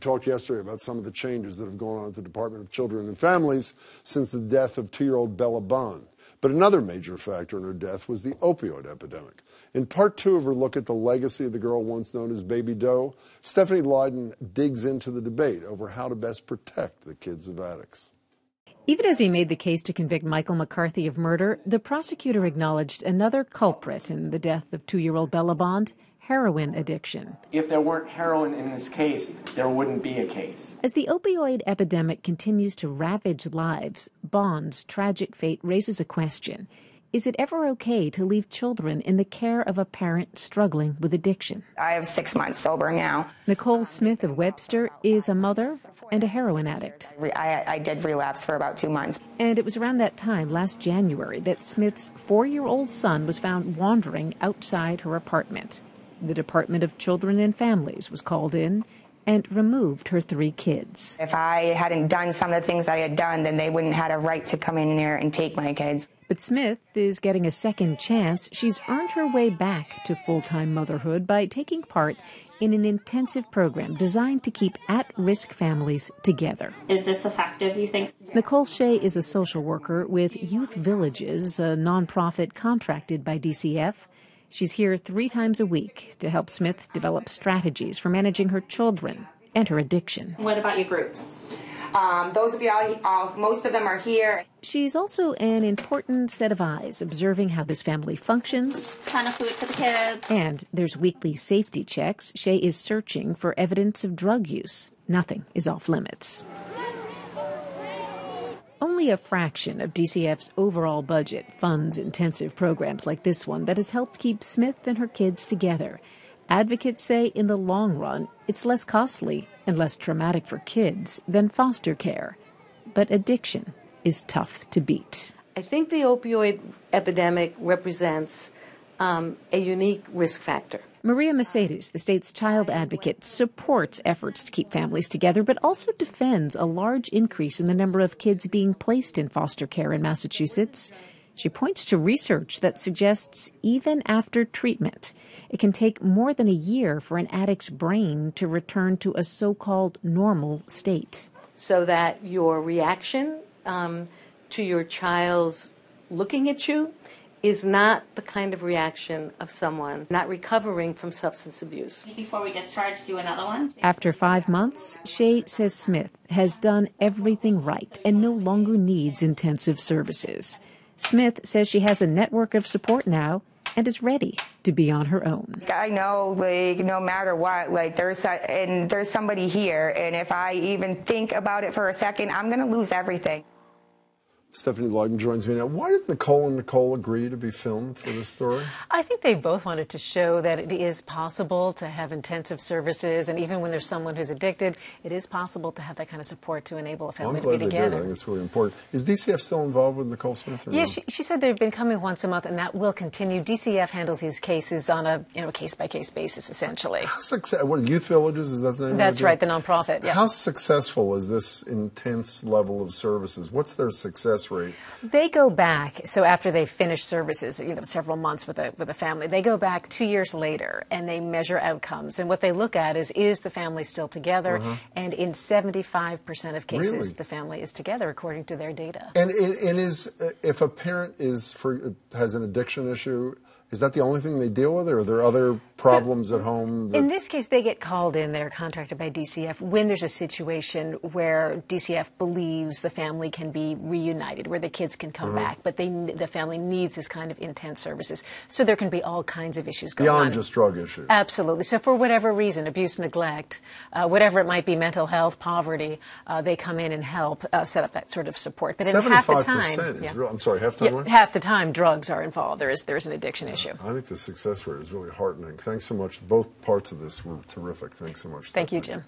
talked yesterday about some of the changes that have gone on at the Department of Children and Families since the death of 2-year-old Bella Bond. But another major factor in her death was the opioid epidemic. In part 2 of her look at the legacy of the girl once known as Baby Doe, Stephanie Lydon digs into the debate over how to best protect the kids of addicts. Even as he made the case to convict Michael McCarthy of murder, the prosecutor acknowledged another culprit in the death of 2-year-old Bella Bond: heroin addiction. If there weren't heroin in this case, there wouldn't be a case. As the opioid epidemic continues to ravage lives, Bond's tragic fate raises a question. Is it ever okay to leave children in the care of a parent struggling with addiction? I have 6 months sober now. Nicole Smith of Webster is a mother and a heroin addict. I did relapse for about 2 months. And it was around that time, last January, that Smith's 4-year-old son was found wandering outside her apartment. The Department of Children and Families was called in and removed her 3 kids. If I hadn't done some of the things I had done, then they wouldn't have had a right to come in here and take my kids. But Smith is getting a second chance. She's earned her way back to full-time motherhood by taking part in an intensive program designed to keep at-risk families together. Is this effective, you think? Nicole Shea is a social worker with Youth Villages, a nonprofit contracted by DCF. She's here 3 times a week to help Smith develop strategies for managing her children and her addiction. What about your groups? Those of you all, most of them are here. She's also an important set of eyes observing how this family functions. Ton of food for the kids. And there's weekly safety checks. Shea is searching for evidence of drug use. Nothing is off limits. Only a fraction of DCF's overall budget funds intensive programs like this one that has helped keep Smith and her kids together. Advocates say in the long run, it's less costly and less traumatic for kids than foster care. But addiction is tough to beat. I think the opioid epidemic represents a unique risk factor. Maria Mercedes, the state's child advocate, supports efforts to keep families together, but also defends a large increase in the number of kids being placed in foster care in Massachusetts. She points to research that suggests even after treatment, it can take more than a year for an addict's brain to return to a so-called normal state. So that your reaction to your child's looking at you is not the kind of reaction of someone not recovering from substance abuse. Before we discharge, do another one. After 5 months, Shea says Smith has done everything right and no longer needs intensive services. Smith says she has a network of support now and is ready to be on her own. I know, no matter what, there's somebody here, and if I even think about it for a second, I'm going to lose everything. Stephanie Lydon joins me now. Why did Nicole and Nicole agree to be filmed for this story? I think they both wanted to show that it is possible to have intensive services, and even when there's someone who's addicted, it is possible to have that kind of support to enable a family to be together. I think it's really important. Is DCF still involved with Nicole Smith? Or yeah, no? she said they've been coming once a month, and that will continue. DCF handles these cases on a case-by-case basis, essentially. What, Youth Villages, is that the name? That's right, the nonprofit. Yeah. How successful is this intense level of services? What's their success rate? They go back, so after they finish services, several months with a family, they go back 2 years later and they measure outcomes. And what they look at is the family still together? And in 75% of cases, Really? the family is together, according to their data. And if a parent has an addiction issue, is that the only thing they deal with, or are there other problems at home? In this case, they get called in. They're contracted by DCF when there's a situation where DCF believes the family can be reunited, where the kids can come back, but the family needs this kind of intense services. So there can be all kinds of issues going on. Beyond just drug issues. Absolutely. So for whatever reason, abuse, neglect, whatever it might be, mental health, poverty, they come in and help set up that sort of support. But in half the time, is real. I'm sorry, half the time? Half the time, drugs are involved. There's an addiction issue. I think the success rate is really heartening. Thanks so much. Both parts of this were terrific. Thanks so much. Thank you, Jim.